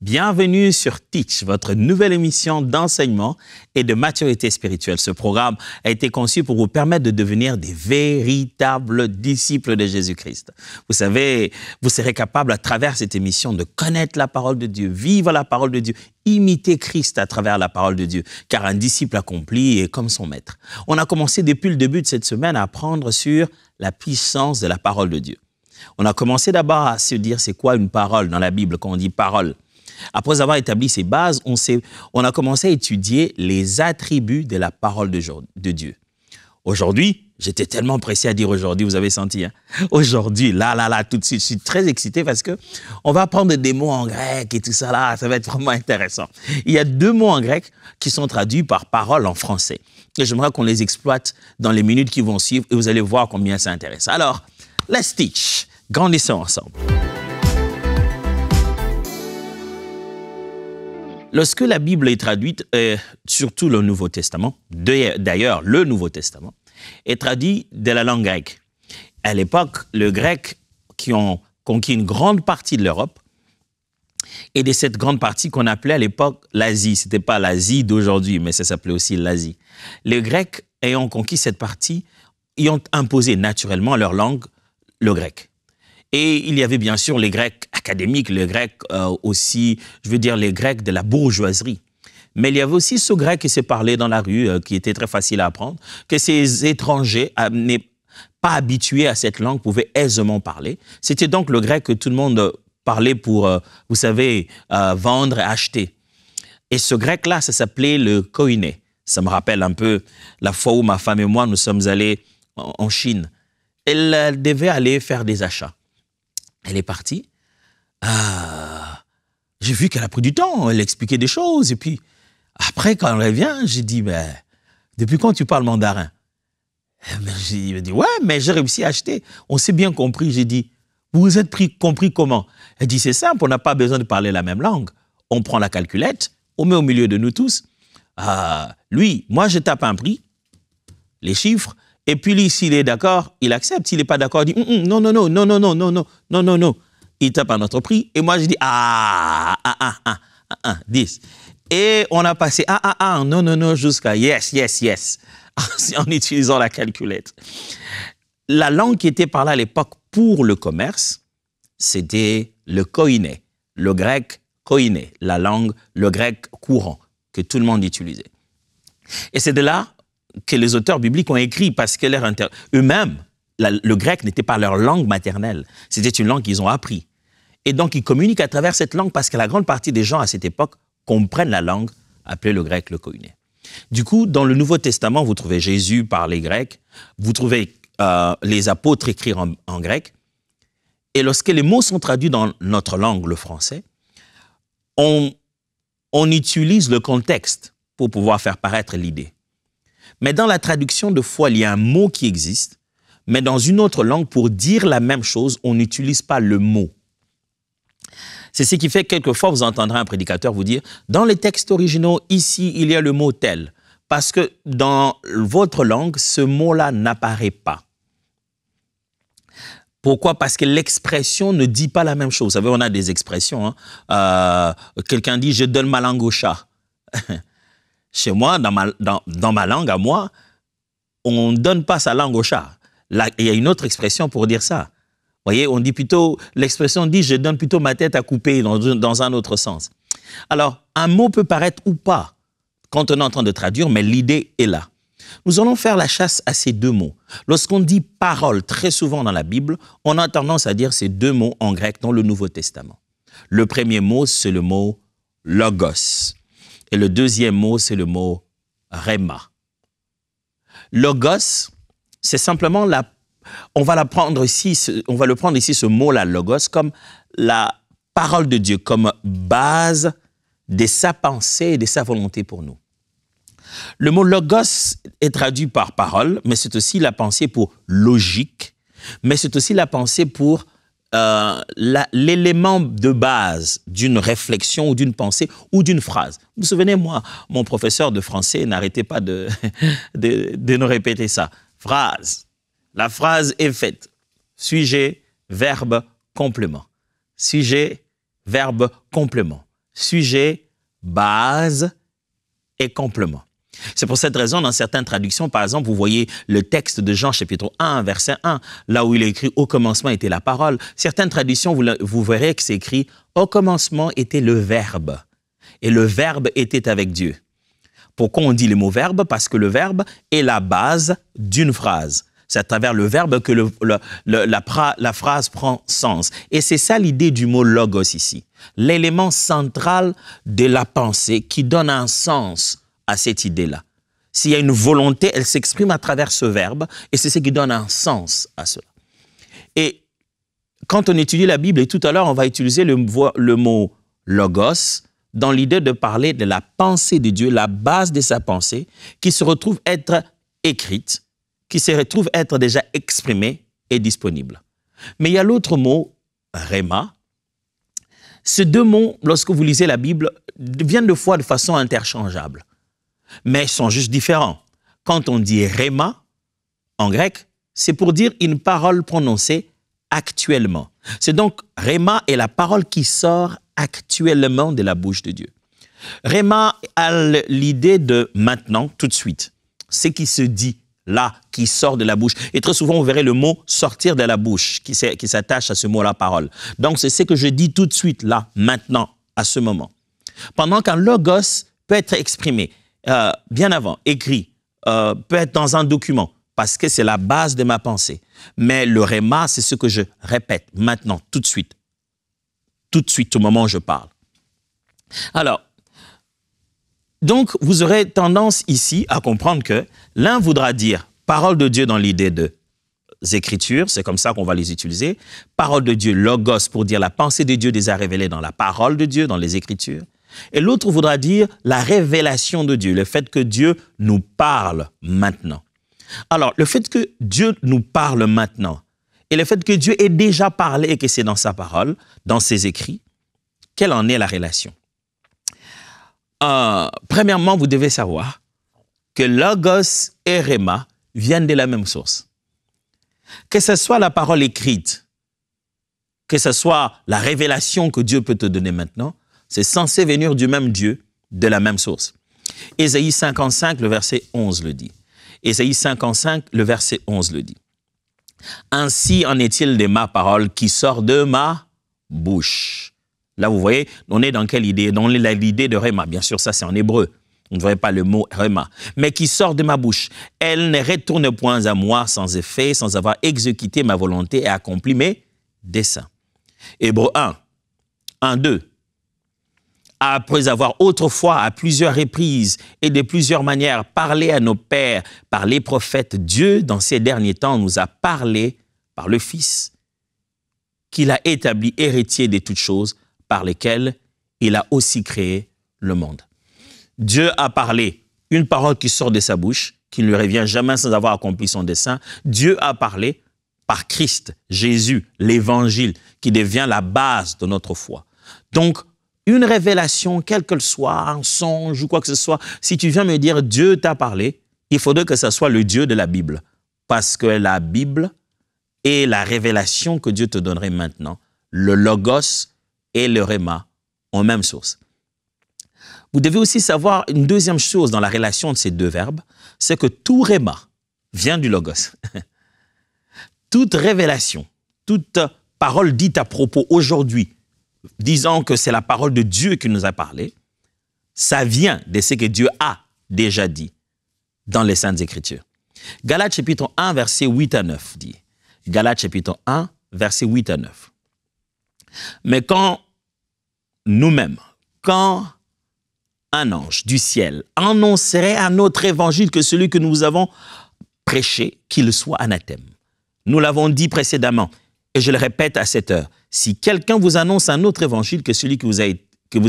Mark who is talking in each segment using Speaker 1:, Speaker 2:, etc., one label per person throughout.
Speaker 1: Bienvenue sur Teach, votre nouvelle émission d'enseignement et de maturité spirituelle. Ce programme a été conçu pour vous permettre de devenir des véritables disciples de Jésus-Christ. Vous savez, vous serez capable à travers cette émission de connaître la parole de Dieu, vivre la parole de Dieu, imiter Christ à travers la parole de Dieu, car un disciple accompli est comme son maître. On a commencé depuis le début de cette semaine à apprendre sur la puissance de la parole de Dieu. On a commencé d'abord à se dire c'est quoi une parole dans la Bible quand on dit parole. Après avoir établi ces bases, on a commencé à étudier les attributs de la parole de Dieu. Aujourd'hui, j'étais tellement pressé à dire aujourd'hui, vous avez senti, hein? Aujourd'hui, là, tout de suite, je suis très excité parce qu'on va apprendre des mots en grec et tout ça là, ça va être vraiment intéressant. Il y a 2 mots en grec qui sont traduits par parole en français. Et j'aimerais qu'on les exploite dans les minutes qui vont suivre et vous allez voir combien c'est intéressant. Alors, let's teach. Grandissons ensemble. Lorsque la Bible est traduite, surtout le Nouveau Testament, d'ailleurs le Nouveau Testament, est traduit de la langue grecque. À l'époque, le grec qui ont conquis une grande partie de l'Europe, et de cette grande partie qu'on appelait à l'époque l'Asie. Ce n'était pas l'Asie d'aujourd'hui, mais ça s'appelait aussi l'Asie. Les Grecs ayant conquis cette partie, y ont imposé naturellement leur langue, le grec. Et il y avait bien sûr les Grecs académiques, les Grecs aussi, je veux dire les Grecs de la bourgeoisie. Mais il y avait aussi ce grec qui se parlait dans la rue, qui était très facile à apprendre, que ces étrangers pas habitués à cette langue pouvaient aisément parler. C'était donc le grec que tout le monde parlait pour, vous savez, vendre et acheter. Et ce grec-là, ça s'appelait le koiné. Ça me rappelle un peu la fois où ma femme et moi, nous sommes allés en Chine. Elle devait aller faire des achats. Elle est partie. J'ai vu qu'elle a pris du temps. Elle expliquait des choses. Et puis, après, quand elle revient, j'ai dit, depuis quand tu parles mandarin? Elle m'a dit, ouais, mais j'ai réussi à acheter. On s'est bien compris. J'ai dit, vous vous êtes compris comment? Elle dit, c'est simple, on n'a pas besoin de parler la même langue. On prend la calculette, on met au milieu de nous tous. Lui, moi, je tape un prix, les chiffres, et puis lui, s'il est d'accord, il accepte. S'il n'est pas d'accord, il dit non. Il tape un autre prix. Et moi, je dis 10. Et on a passé non, jusqu'à yes, en utilisant la calculette. La langue qui était parlée à l'époque pour le commerce, c'était le koiné, le grec koiné, la langue, le grec courant que tout le monde utilisait. Et c'est de là que les auteurs bibliques ont écrit parce que eux-mêmes, le grec n'était pas leur langue maternelle. C'était une langue qu'ils ont appris. Et donc, ils communiquent à travers cette langue parce que la grande partie des gens à cette époque comprennent la langue appelée le grec, le koiné. Du coup, dans le Nouveau Testament, vous trouvez Jésus parler grec, vous trouvez les apôtres écrire en grec. Et lorsque les mots sont traduits dans notre langue, le français, on utilise le contexte pour pouvoir faire paraître l'idée. Mais dans la traduction, de fois, il y a un mot qui existe, mais dans une autre langue, pour dire la même chose, on n'utilise pas le mot. C'est ce qui fait que quelquefois, vous entendrez un prédicateur vous dire, dans les textes originaux, ici, il y a le mot tel, parce que dans votre langue, ce mot-là n'apparaît pas. Pourquoi? Parce que l'expression ne dit pas la même chose. Vous savez, on a des expressions. Quelqu'un dit « je donne ma langue au chat ». Chez moi, dans ma langue à moi, on ne donne pas sa langue au chat. Là, il y a une autre expression pour dire ça. Vous voyez, on dit plutôt, l'expression dit « je donne plutôt ma tête à couper » dans un autre sens. Alors, un mot peut paraître ou pas quand on est en train de traduire, mais l'idée est là. Nous allons faire la chasse à ces 2 mots. Lorsqu'on dit « parole » très souvent dans la Bible, on a tendance à dire ces 2 mots en grec dans le Nouveau Testament. Le premier mot, c'est le mot « logos ». Et le deuxième mot, c'est le mot « rhéma ». Logos, c'est simplement on va le prendre ici, ce mot-là, logos, comme la parole de Dieu, comme base de sa pensée et de sa volonté pour nous. Le mot logos est traduit par parole, mais c'est aussi la pensée pour logique, mais c'est aussi la pensée pour l'élément de base d'une réflexion ou d'une pensée ou d'une phrase. Vous vous souvenez, moi, mon professeur de français n'arrêtait pas de nous répéter ça. Phrase. La phrase est faite. Sujet, verbe, complément. Sujet, verbe, complément. sujet, base et complément. C'est pour cette raison, dans certaines traductions, par exemple, vous voyez le texte de Jean chapitre 1, verset 1, là où il est écrit « Au commencement était la parole ». Certaines traductions, vous verrez que c'est écrit « Au commencement était le Verbe ». Et le Verbe était avec Dieu. Pourquoi on dit le mot verbe? Parce que le verbe est la base d'une phrase. C'est à travers le verbe que la phrase prend sens. Et c'est ça l'idée du mot logos ici. L'élément central de la pensée qui donne un sens à cette idée-là. S'il y a une volonté, elle s'exprime à travers ce verbe et c'est ce qui donne un sens à cela. Et quand on étudie la Bible, et tout à l'heure, on va utiliser le mot logos dans l'idée de parler de la pensée de Dieu, la base de sa pensée, qui se retrouve être écrite, qui se retrouve être déjà exprimée et disponible. Mais il y a l'autre mot, rhéma. Ces deux mots, lorsque vous lisez la Bible, viennent de fois de façon interchangeable, mais ils sont juste différents. Quand on dit rhéma, en grec, c'est pour dire une parole prononcée actuellement. C'est donc rhéma est la parole qui sort actuellement de la bouche de Dieu. Rhéma a l'idée de maintenant, tout de suite. Ce qui se dit là, qui sort de la bouche. Et très souvent, vous verrez le mot sortir de la bouche qui s'attache à ce mot, la parole. Donc, c'est ce que je dis tout de suite, là, maintenant, à ce moment. Pendant qu'un logos peut être exprimé bien avant, écrit, peut être dans un document, parce que c'est la base de ma pensée. Mais le rhéma, c'est ce que je répète maintenant, tout de suite. Tout de suite, au moment où je parle. Alors, donc, vous aurez tendance ici à comprendre que l'un voudra dire parole de Dieu dans l'idée des Écritures, c'est comme ça qu'on va les utiliser. Parole de Dieu, logos, pour dire la pensée de Dieu déjà révélée dans la parole de Dieu, dans les Écritures. Et l'autre voudra dire la révélation de Dieu, le fait que Dieu nous parle maintenant. Alors, le fait que Dieu nous parle maintenant et le fait que Dieu ait déjà parlé et que c'est dans sa parole, dans ses écrits, quelle en est la relation? Premièrement, vous devez savoir que logos et rhéma viennent de la même source. Que ce soit la parole écrite, que ce soit la révélation que Dieu peut te donner maintenant, c'est censé venir du même Dieu, de la même source. Ésaïe 55, le verset 11 le dit. Ésaïe 55, le verset 11 le dit. Ainsi en est-il de ma parole qui sort de ma bouche. Là, vous voyez, on est dans quelle idée? Dans l'idée de rhéma. Bien sûr, ça, c'est en hébreu. On ne verrait pas le mot rhéma. Mais qui sort de ma bouche. Elle ne retourne point à moi sans effet, sans avoir exécuté ma volonté et accompli mes desseins. Hébreu 1, 2. Après avoir autrefois, à plusieurs reprises et de plusieurs manières, parlé à nos pères par les prophètes, Dieu, dans ces derniers temps, nous a parlé par le Fils, qu'il a établi héritier de toutes choses, par lesquelles il a aussi créé le monde. Dieu a parlé, une parole qui sort de sa bouche, qui ne lui revient jamais sans avoir accompli son dessein. Dieu a parlé par Christ, Jésus, l'Évangile, qui devient la base de notre foi. Donc, une révélation, quelle qu'elle soit, un songe ou quoi que ce soit, si tu viens me dire Dieu t'a parlé, il faudrait que ce soit le Dieu de la Bible. Parce que la Bible est la révélation que Dieu te donnerait maintenant. Le logos et le rhéma ont même source. Vous devez aussi savoir une deuxième chose dans la relation de ces deux verbes, c'est que tout rhéma vient du logos. Toute révélation, toute parole dite à propos aujourd'hui, disant que c'est la parole de Dieu qui nous a parlé, ça vient de ce que Dieu a déjà dit dans les Saintes Écritures. Galates chapitre 1, versets 8 à 9 dit. Galates chapitre 1, versets 8 à 9. Mais quand nous-mêmes, quand un ange du ciel annoncerait un autre évangile que celui que nous avons prêché, qu'il soit anathème. Nous l'avons dit précédemment, et je le répète à cette heure, si quelqu'un vous annonce un autre évangile que celui que vous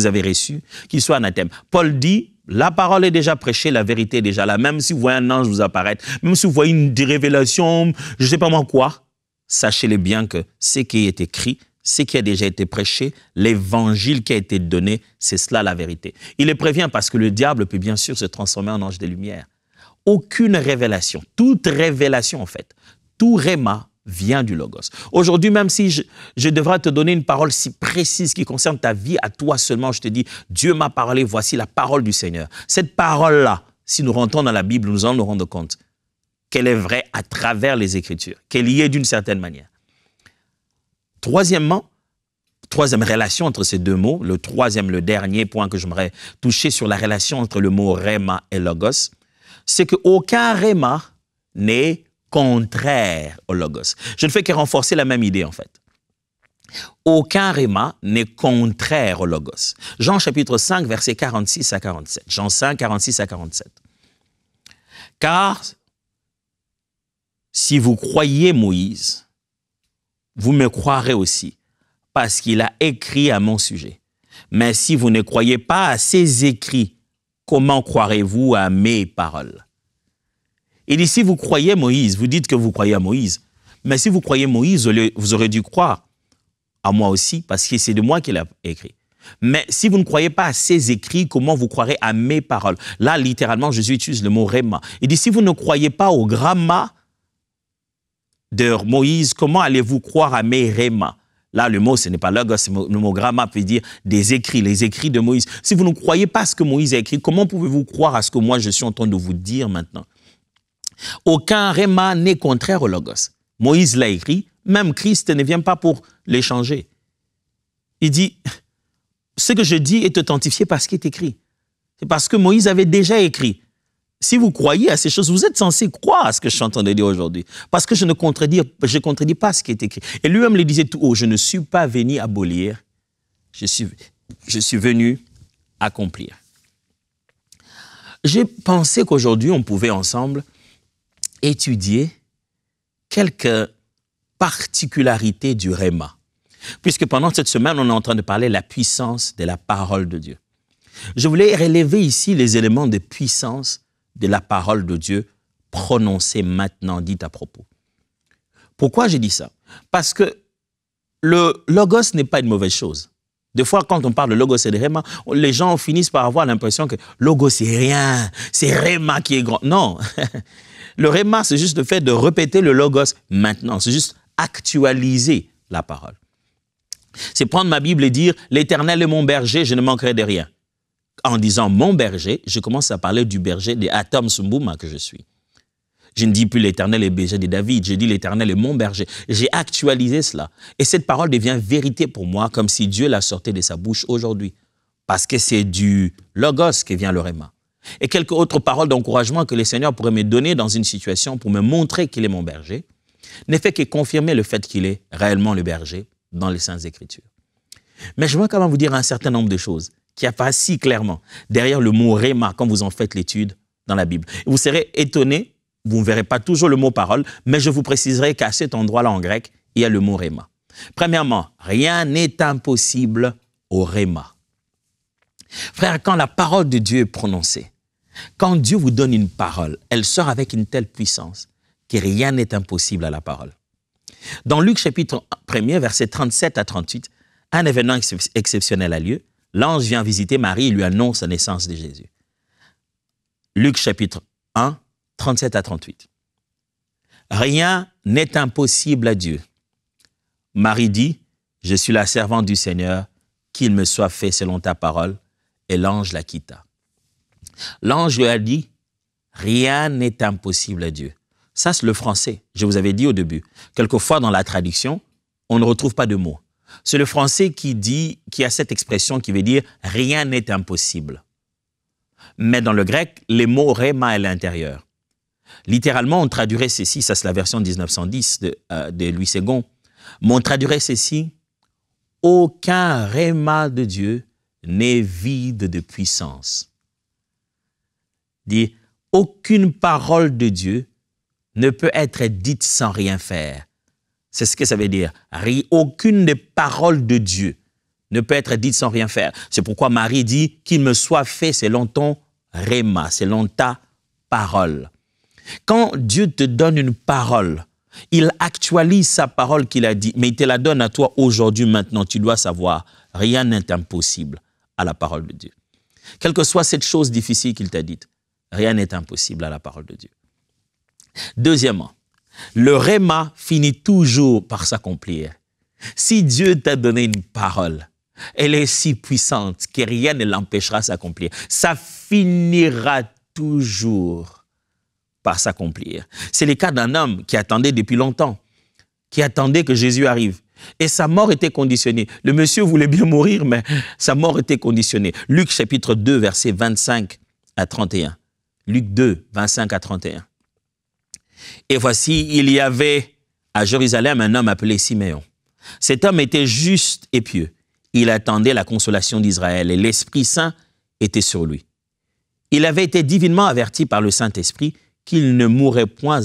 Speaker 1: avez reçu, qu'il soit anathème. Paul dit, la parole est déjà prêchée, la vérité est déjà là. Même si vous voyez un ange vous apparaître, même si vous voyez une révélation, je ne sais pas moi quoi, sachez-le bien que ce qui est écrit, ce qui a déjà été prêché, l'évangile qui a été donné, c'est cela la vérité. Il le prévient parce que le diable peut bien sûr se transformer en ange de lumière. Aucune révélation, toute révélation en fait, tout rhéma vient du Logos. Aujourd'hui, même si je devrais te donner une parole si précise qui concerne ta vie, à toi seulement, je te dis, Dieu m'a parlé, voici la parole du Seigneur. Cette parole-là, si nous rentrons dans la Bible, nous allons nous rendre compte qu'elle est vraie à travers les Écritures, qu'elle y est d'une certaine manière. Troisième relation entre ces deux mots, le dernier point que j'aimerais toucher sur la relation entre le mot Rhéma et Logos, c'est qu'aucun Rhéma n'est contraire au Logos. Je ne fais que renforcer la même idée en fait. Aucun Rhéma n'est contraire au Logos. Jean chapitre 5, versets 46 à 47. Jean 5, 46 à 47. Car si vous croyez Moïse, vous me croirez aussi, parce qu'il a écrit à mon sujet. Mais si vous ne croyez pas à ses écrits, comment croirez-vous à mes paroles? Il dit, si vous croyez Moïse, vous dites que vous croyez à Moïse, mais si vous croyez Moïse, vous aurez dû croire à moi aussi, parce que c'est de moi qu'il a écrit. Mais si vous ne croyez pas à ses écrits, comment vous croirez à mes paroles? Là, littéralement, Jésus utilise le mot Rhéma. Il dit, si vous ne croyez pas au gramma de Moïse, comment allez-vous croire à mes Rhéma? Là, le mot, ce n'est pas logos, le mot gramma peut dire des écrits, les écrits de Moïse. Si vous ne croyez pas à ce que Moïse a écrit, comment pouvez-vous croire à ce que moi, je suis en train de vous dire maintenant? Aucun Rhéma n'est contraire au logos. Moïse l'a écrit, même Christ ne vient pas pour l'échanger. Il dit, ce que je dis est authentifié par ce qui est écrit. C'est parce que Moïse avait déjà écrit. Si vous croyez à ces choses, vous êtes censé croire à ce que je suis en train de dire aujourd'hui. Parce que je ne contredis pas ce qui est écrit. Et lui-même le disait tout haut, je ne suis pas venu abolir, je suis venu accomplir. J'ai pensé qu'aujourd'hui, on pouvait ensemble étudier quelques particularités du Rhéma. Puisque pendant cette semaine, on est en train de parler de la puissance de la parole de Dieu. Je voulais relever ici les éléments de puissance de la parole de Dieu prononcée maintenant, dite à propos. Pourquoi j'ai dit ça? Parce que le logos n'est pas une mauvaise chose. Des fois, quand on parle de logos et de Rhéma, les gens finissent par avoir l'impression que logos, c'est rien, c'est Rhéma qui est grand. Non, le Rhéma, c'est juste le fait de répéter le logos maintenant. C'est juste actualiser la parole. C'est prendre ma Bible et dire « L'Éternel est mon berger, je ne manquerai de rien ». En disant « mon berger », je commence à parler du berger des Atom Sumbuma que je suis. Je ne dis plus l'Éternel est berger de David, je dis l'Éternel est mon berger. J'ai actualisé cela. Et cette parole devient vérité pour moi, comme si Dieu la sortait de sa bouche aujourd'hui. Parce que c'est du logos que vient le Rhéma. Et quelques autres paroles d'encouragement que le Seigneur pourrait me donner dans une situation pour me montrer qu'il est mon berger, ne fait que confirmer le fait qu'il est réellement le berger dans les Saintes Écritures. Mais je veux quand même vous dire un certain nombre de choses qui apparaissent si clairement derrière le mot Rhéma quand vous en faites l'étude dans la Bible. Vous serez étonné, vous ne verrez pas toujours le mot parole, mais je vous préciserai qu'à cet endroit-là en grec, il y a le mot Rhéma. Premièrement, rien n'est impossible au Rhéma. Frère, quand la parole de Dieu est prononcée, quand Dieu vous donne une parole, elle sort avec une telle puissance que rien n'est impossible à la parole. Dans Luc chapitre 1er, versets 37 à 38, un événement exceptionnel a lieu. L'ange vient visiter Marie et lui annonce la naissance de Jésus. Luc chapitre 1, 37 à 38. Rien n'est impossible à Dieu. Marie dit, je suis la servante du Seigneur, qu'il me soit fait selon ta parole. Et l'ange la quitta. L'ange lui a dit, rien n'est impossible à Dieu. Ça, c'est le français. Je vous avais dit au début. Quelquefois, dans la traduction, on ne retrouve pas de mots. C'est le français qui a cette expression qui veut dire « rien n'est impossible ». Mais dans le grec, les mots « rhéma » à l'intérieur. Littéralement, on traduirait ceci, ça c'est la version 1910 de Louis II, mais on traduirait ceci « aucun rhéma de Dieu n'est vide de puissance ». Dit « aucune parole de Dieu ne peut être dite sans rien faire ». C'est ce que ça veut dire. Aucune des paroles de Dieu ne peut être dite sans rien faire. C'est pourquoi Marie dit qu'il me soit fait selon ton rhéma, selon ta parole. Quand Dieu te donne une parole, il actualise sa parole qu'il a dit, mais il te la donne à toi aujourd'hui, maintenant. Tu dois savoir, rien n'est impossible à la parole de Dieu. Quelle que soit cette chose difficile qu'il t'a dite, rien n'est impossible à la parole de Dieu. Deuxièmement, Le réma finit toujours par s'accomplir. Si Dieu t'a donné une parole, elle est si puissante que rien ne l'empêchera de s'accomplir. Ça finira toujours par s'accomplir. C'est le cas d'un homme qui attendait depuis longtemps, qui attendait que Jésus arrive. Et sa mort était conditionnée. Le monsieur voulait bien mourir, mais sa mort était conditionnée. Luc chapitre 2, versets 25 à 31. Luc 2, 25 à 31. Et voici, il y avait à Jérusalem un homme appelé Siméon. Cet homme était juste et pieux. Il attendait la consolation d'Israël et l'Esprit Saint était sur lui. Il avait été divinement averti par le Saint-Esprit qu'il ne mourrait point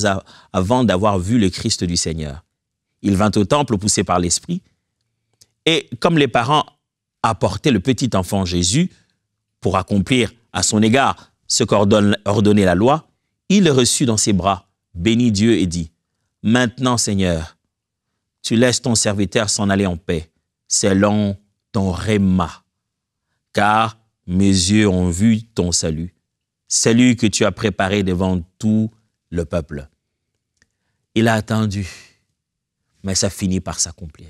Speaker 1: avant d'avoir vu le Christ du Seigneur. Il vint au temple poussé par l'Esprit et comme les parents apportaient le petit enfant Jésus pour accomplir à son égard ce qu'ordonnait la loi, il le reçut dans ses bras, bénit Dieu et dit « Maintenant, Seigneur, tu laisses ton serviteur s'en aller en paix, selon ton réma, car mes yeux ont vu ton salut, salut que tu as préparé devant tout le peuple. » Il a attendu, mais ça finit par s'accomplir.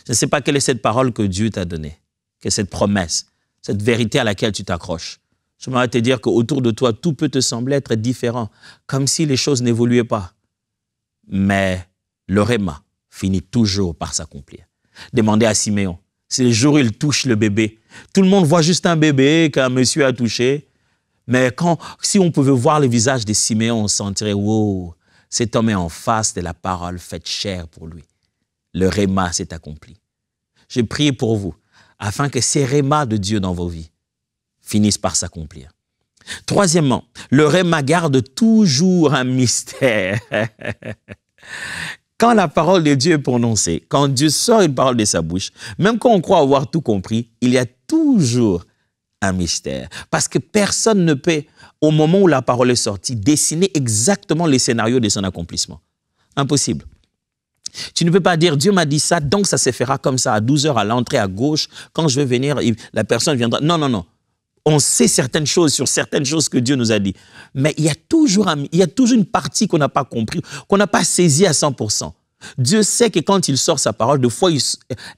Speaker 1: Je ne sais pas quelle est cette parole que Dieu t'a donnée, quelle est cette promesse, cette vérité à laquelle tu t'accroches. Je voudrais te dire qu'autour de toi, tout peut te sembler être différent, comme si les choses n'évoluaient pas. Mais le réma finit toujours par s'accomplir. Demandez à Siméon, c'est le jour où il touche le bébé. Tout le monde voit juste un bébé qu'un monsieur a touché. Mais si on pouvait voir le visage de Siméon, on sentirait, wow, cet homme est en face de la parole faite chair pour lui. Le réma s'est accompli. Je prie pour vous, afin que ces rémas de Dieu dans vos vies finissent par s'accomplir. Troisièmement, le réma garde toujours un mystère. Quand la parole de Dieu est prononcée, quand Dieu sort une parole de sa bouche, même quand on croit avoir tout compris, il y a toujours un mystère. Parce que personne ne peut, au moment où la parole est sortie, dessiner exactement les scénarios de son accomplissement. Impossible. Tu ne peux pas dire, Dieu m'a dit ça, donc ça se fera comme ça, à 12 heures à l'entrée à gauche, quand je vais venir, la personne viendra. Non, non, non. On sait certaines choses sur certaines choses que Dieu nous a dit. Mais il y a toujours une partie qu'on n'a pas compris, qu'on n'a pas saisie à 100%. Dieu sait que quand il sort sa parole, de fois,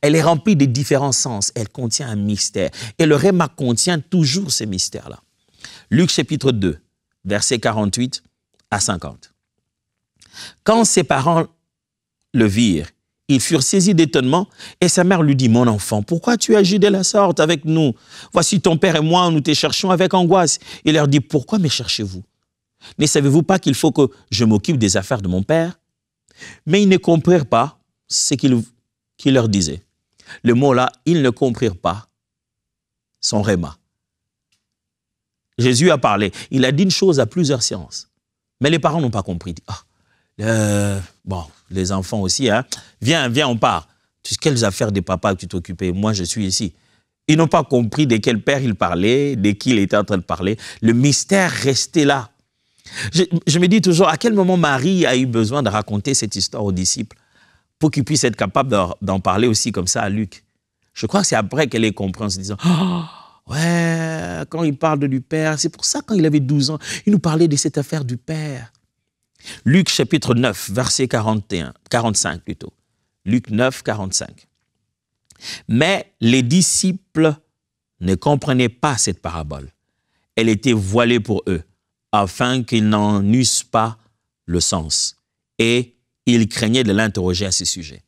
Speaker 1: elle est remplie de différents sens. Elle contient un mystère. Et le réma contient toujours ces mystères-là. Luc chapitre 2, versets 48 à 50. Quand ses parents le virent, ils furent saisis d'étonnement et sa mère lui dit « Mon enfant, pourquoi tu agis de la sorte avec nous? Voici ton père et moi, nous te cherchons avec angoisse. » Il leur dit « Pourquoi me cherchez-vous? Ne savez-vous pas qu'il faut que je m'occupe des affaires de mon père? » Mais ils ne comprirent pas ce qu'il leur disait. Le mot là, ils ne comprirent pas son réma. Jésus a parlé. Il a dit une chose à plusieurs séances. Mais les parents n'ont pas compris. Bon, les enfants aussi, hein. Viens, on part. Quelles affaires de papa que tu t'occupais? Moi, je suis ici. Ils n'ont pas compris de quel père il parlait, de qui il était en train de parler. Le mystère restait là. Je me dis toujours, à quel moment Marie a eu besoin de raconter cette histoire aux disciples pour qu'ils puissent être capables d'en parler aussi comme ça à Luc? Je crois que c'est après qu'elle ait compris en se disant, oh, ouais, quand il parle du Père, c'est pour ça quand il avait 12 ans, il nous parlait de cette affaire du Père. Luc chapitre 9, verset 45 plutôt. Luc 9, 45. Mais les disciples ne comprenaient pas cette parabole. Elle était voilée pour eux, afin qu'ils n'en eussent pas le sens. Et ils craignaient de l'interroger à ce sujet.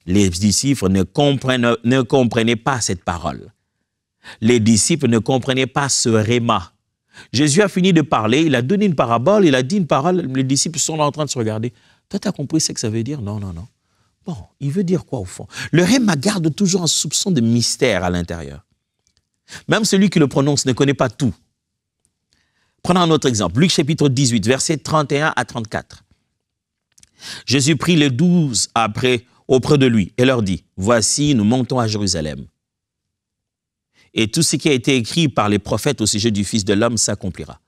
Speaker 1: Les disciples ne comprenaient pas cette parole. Les disciples ne comprenaient pas ce réma. Jésus a fini de parler, il a donné une parabole, il a dit une parole, les disciples sont là en train de se regarder. Toi, tu as compris ce que ça veut dire? Non, non, non. Bon, il veut dire quoi au fond? Le réma garde toujours un soupçon de mystère à l'intérieur. Même celui qui le prononce ne connaît pas tout. Prenons un autre exemple. Luc chapitre 18, versets 31 à 34. Jésus prit les 12 auprès de lui et leur dit, « Voici, nous montons à Jérusalem. Et tout ce qui a été écrit par les prophètes au sujet du Fils de l'homme s'accomplira.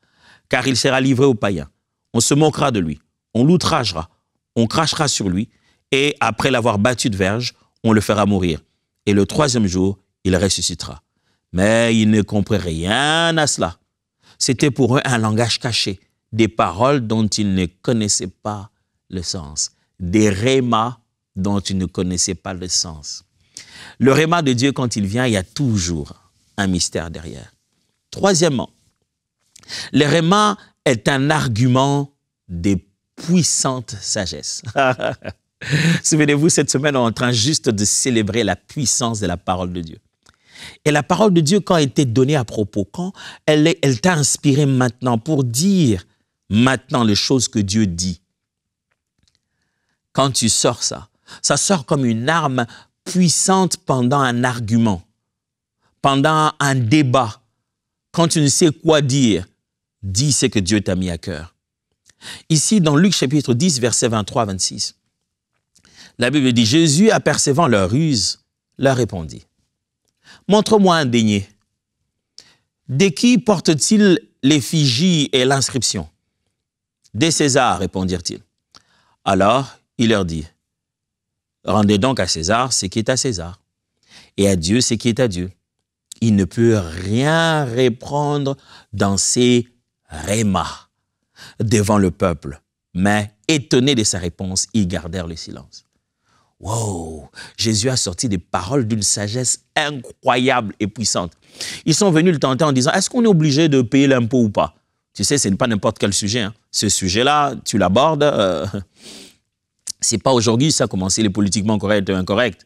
Speaker 1: Car il sera livré aux païens. On se moquera de lui, on l'outragera, on crachera sur lui, et après l'avoir battu de verge, on le fera mourir. Et le troisième jour, il ressuscitera. » Mais ils ne comprenaient rien à cela. C'était pour eux un langage caché, des paroles dont ils ne connaissaient pas le sens. Des rémas dont tu ne connaissais pas le sens. Le réma de Dieu, quand il vient, il y a toujours un mystère derrière. Troisièmement, le réma est un argument des puissantes sagesses. Souvenez-vous, cette semaine, on est en train juste de célébrer la puissance de la parole de Dieu. Et la parole de Dieu, quand elle était donnée à propos, quand elle t'a inspiré maintenant pour dire maintenant les choses que Dieu dit. Quand tu sors ça sort comme une arme puissante pendant un argument, pendant un débat. Quand tu ne sais quoi dire, dis ce que Dieu t'a mis à cœur. Ici, dans Luc chapitre 10, versets 23-26, la Bible dit, Jésus, apercevant leur ruse, leur répondit, « Montre-moi un denier. De qui porte-t-il l'effigie et l'inscription? » « Des César, répondirent-ils. Alors, il leur dit, « Rendez donc à César ce qui est à César, et à Dieu ce qui est à Dieu. » Il ne peut rien répondre dans ces rémas devant le peuple, mais étonnés de sa réponse, ils gardèrent le silence. Wow! Jésus a sorti des paroles d'une sagesse incroyable et puissante. Ils sont venus le tenter en disant, est-ce qu'on est obligé de payer l'impôt ou pas? Tu sais, ce n'est pas n'importe quel sujet. Hein. Ce sujet-là, tu l'abordes, c'est pas aujourd'hui, ça a commencé les politiquement corrects et incorrects.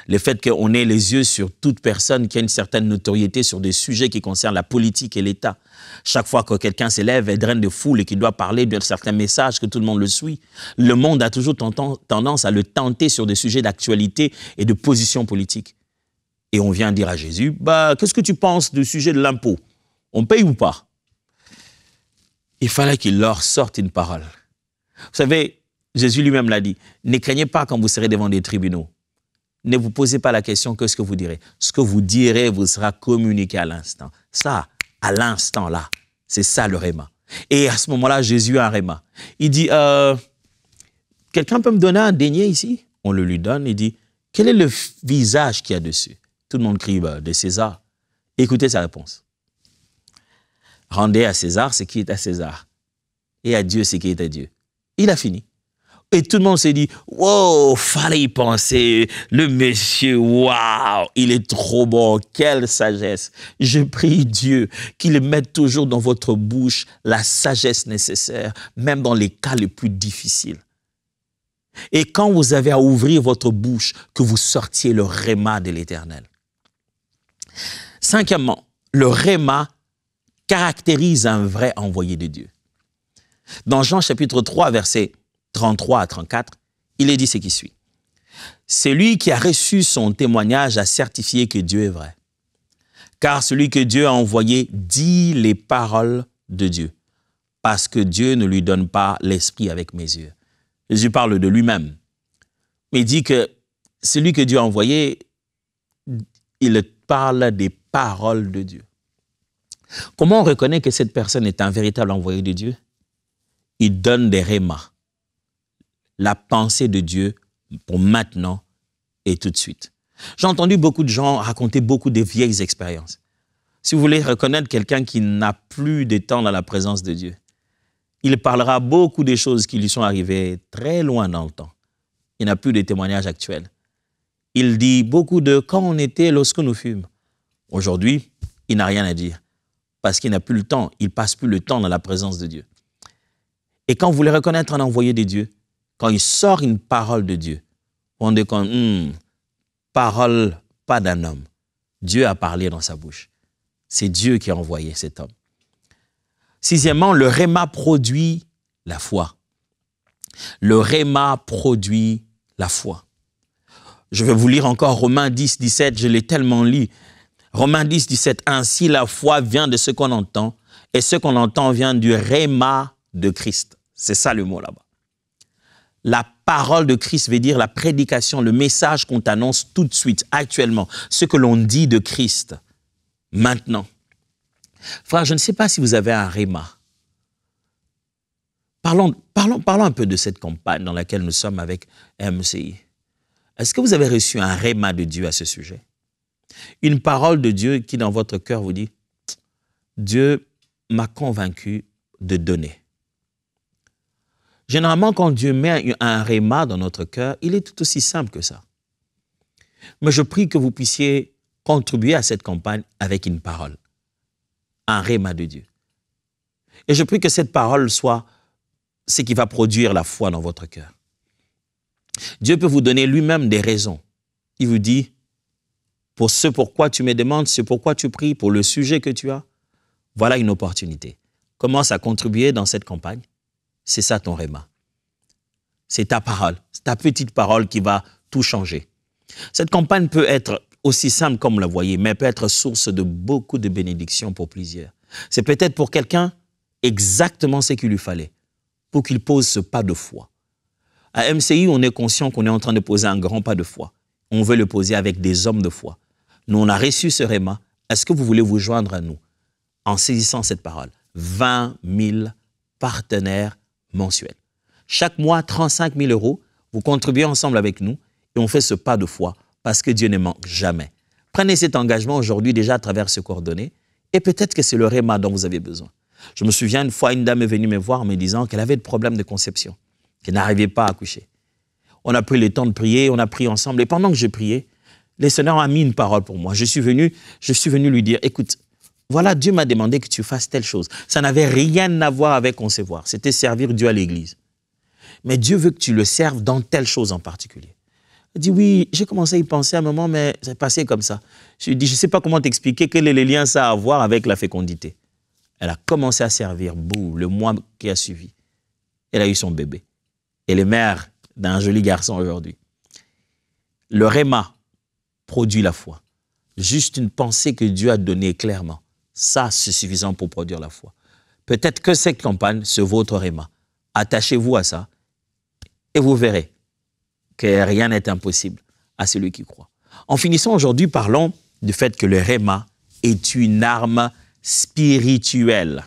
Speaker 1: Le fait qu'on ait les yeux sur toute personne qui a une certaine notoriété sur des sujets qui concernent la politique et l'État. Chaque fois que quelqu'un s'élève et draine de foule et qu'il doit parler d'un certain message, que tout le monde le suit, le monde a toujours tendance à le tenter sur des sujets d'actualité et de position politique. Et on vient dire à Jésus, qu'est-ce que tu penses du sujet de l'impôt? On paye ou pas? Il fallait qu'il leur sorte une parole. Vous savez, Jésus lui-même l'a dit, ne craignez pas quand vous serez devant des tribunaux. Ne vous posez pas la question, qu'est-ce que vous direz? Ce que vous direz vous sera communiqué à l'instant. Ça, à l'instant là, c'est ça le réma. Et à ce moment-là, Jésus a un réma. Il dit, quelqu'un peut me donner un denier ici? On le lui donne, il dit, quel est le visage qu'il y a dessus? Tout le monde crie, de César. Écoutez sa réponse. Rendez à César ce qui est à César, et à Dieu ce qui est à Dieu. Il a fini. Et tout le monde s'est dit, wow, fallait y penser, le monsieur, waouh, il est trop bon, quelle sagesse. Je prie Dieu qu'il mette toujours dans votre bouche la sagesse nécessaire, même dans les cas les plus difficiles. Et quand vous avez à ouvrir votre bouche, que vous sortiez le réma de l'Éternel. Cinquièmement, le réma caractérise un vrai envoyé de Dieu. Dans Jean chapitre 3, verset 33 à 34, il est dit ce qui suit. Celui qui a reçu son témoignage a certifié que Dieu est vrai. Car celui que Dieu a envoyé dit les paroles de Dieu, parce que Dieu ne lui donne pas l'esprit avec mes yeux. Jésus parle de lui-même. Mais il dit que celui que Dieu a envoyé, il parle des paroles de Dieu. Comment on reconnaît que cette personne est un véritable envoyé de Dieu? Il donne des rémas. La pensée de Dieu pour maintenant et tout de suite. J'ai entendu beaucoup de gens raconter beaucoup de vieilles expériences. Si vous voulez reconnaître quelqu'un qui n'a plus de temps dans la présence de Dieu, il parlera beaucoup des choses qui lui sont arrivées très loin dans le temps. Il n'a plus de témoignages actuels. Il dit beaucoup de quand on était lorsque nous fûmes. Aujourd'hui, il n'a rien à dire parce qu'il n'a plus le temps. Il ne passe plus le temps dans la présence de Dieu. Et quand vous voulez reconnaître un envoyé de Dieu, quand il sort une parole de Dieu, on dit comme parole pas d'un homme. Dieu a parlé dans sa bouche. C'est Dieu qui a envoyé cet homme. Sixièmement, le réma produit la foi. Le réma produit la foi. Je vais vous lire encore Romains 10, 17, je l'ai tellement lu. Romains 10, 17, ainsi la foi vient de ce qu'on entend, et ce qu'on entend vient du réma de Christ. C'est ça le mot là-bas. La parole de Christ veut dire la prédication, le message qu'on t'annonce tout de suite, actuellement, ce que l'on dit de Christ, maintenant. Frère, je ne sais pas si vous avez un réma. Parlons un peu de cette campagne dans laquelle nous sommes avec MCI. Est-ce que vous avez reçu un réma de Dieu à ce sujet? Une parole de Dieu qui, dans votre cœur, vous dit « Dieu m'a convaincu de donner. Généralement, quand Dieu met un réma dans notre cœur, il est tout aussi simple que ça. Mais je prie que vous puissiez contribuer à cette campagne avec une parole, un réma de Dieu. Et je prie que cette parole soit ce qui va produire la foi dans votre cœur. Dieu peut vous donner lui-même des raisons. Il vous dit, pour ce pourquoi tu me demandes, ce pourquoi tu pries, pour le sujet que tu as, voilà une opportunité. Commence à contribuer dans cette campagne. C'est ça ton réma. C'est ta parole, c'est ta petite parole qui va tout changer. Cette campagne peut être aussi simple comme vous la voyez, mais peut être source de beaucoup de bénédictions pour plusieurs. C'est peut-être pour quelqu'un exactement ce qu'il lui fallait, pour qu'il pose ce pas de foi. À MCI, on est conscient qu'on est en train de poser un grand pas de foi. On veut le poser avec des hommes de foi. Nous, on a reçu ce réma. Est-ce que vous voulez vous joindre à nous en saisissant cette parole? 20 000 partenaires mensuels. Chaque mois, 35 000 €. Vous contribuez ensemble avec nous et on fait ce pas de foi parce que Dieu ne manque jamais. Prenez cet engagement aujourd'hui déjà à travers ce coordonnées et peut-être que c'est le réma dont vous avez besoin. Je me souviens une fois, une dame est venue me voir en me disant qu'elle avait des problèmes de conception, qu'elle n'arrivait pas à accoucher. On a pris le temps de prier, on a prié ensemble et pendant que je priais, le Seigneur a mis une parole pour moi. Je suis venu lui dire, écoute, voilà, Dieu m'a demandé que tu fasses telle chose. Ça n'avait rien à voir avec concevoir. C'était servir Dieu à l'église. Mais Dieu veut que tu le serves dans telle chose en particulier. Elle dit, oui, j'ai commencé à y penser à un moment, mais c'est passé comme ça. Je lui dis, je ne sais pas comment t'expliquer quel est le lien ça a à voir avec la fécondité. Elle a commencé à servir, le mois qui a suivi. Elle a eu son bébé. Elle est mère d'un joli garçon aujourd'hui. Le réma produit la foi. Juste une pensée que Dieu a donnée clairement. Ça, c'est suffisant pour produire la foi. Peut-être que cette campagne, c'est votre réma. Attachez-vous à ça et vous verrez que rien n'est impossible à celui qui croit. En finissant aujourd'hui, parlons du fait que le réma est une arme spirituelle.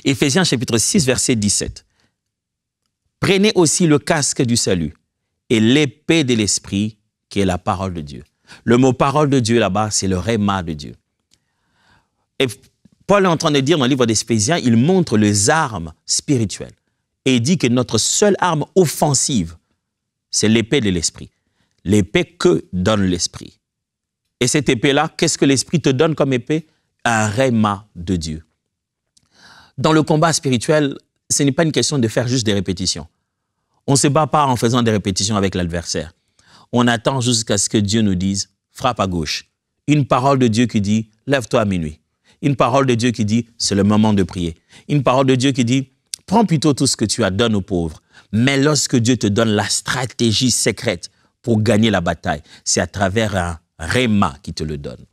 Speaker 1: Éphésiens chapitre 6, verset 17. Prenez aussi le casque du salut et l'épée de l'esprit qui est la parole de Dieu. Le mot parole de Dieu là-bas, c'est le réma de Dieu. Et Paul est en train de dire dans le livre d'Éphésiens, il montre les armes spirituelles. Et il dit que notre seule arme offensive, c'est l'épée de l'esprit. L'épée que donne l'esprit. Et cette épée-là, qu'est-ce que l'esprit te donne comme épée? Un réma de Dieu. Dans le combat spirituel, ce n'est pas une question de faire juste des répétitions. On ne se bat pas en faisant des répétitions avec l'adversaire. On attend jusqu'à ce que Dieu nous dise, frappe à gauche. Une parole de Dieu qui dit, lève-toi à minuit. Une parole de Dieu qui dit, c'est le moment de prier. Une parole de Dieu qui dit, prends plutôt tout ce que tu as, donne aux pauvres. Mais lorsque Dieu te donne la stratégie secrète pour gagner la bataille, c'est à travers un réma qui te le donne.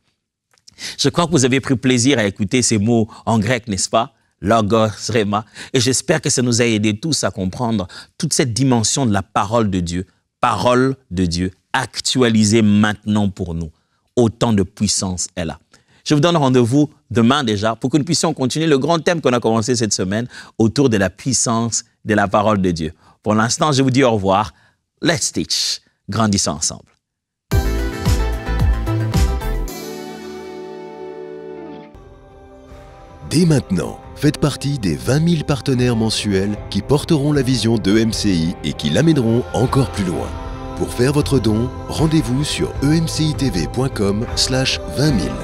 Speaker 1: Je crois que vous avez pris plaisir à écouter ces mots en grec, n'est-ce pas? Logos, réma. Et j'espère que ça nous a aidés tous à comprendre toute cette dimension de la parole de Dieu actualisée maintenant pour nous. Autant de puissance est là. Je vous donne rendez-vous demain déjà pour que nous puissions continuer le grand thème qu'on a commencé cette semaine autour de la puissance de la parole de Dieu. Pour l'instant, je vous dis au revoir. Let's teach. Grandissons ensemble.
Speaker 2: Dès maintenant, faites partie des 20 000 partenaires mensuels qui porteront la vision de MCI et qui l'amèneront encore plus loin. Pour faire votre don, rendez-vous sur emcitv.com/20 000.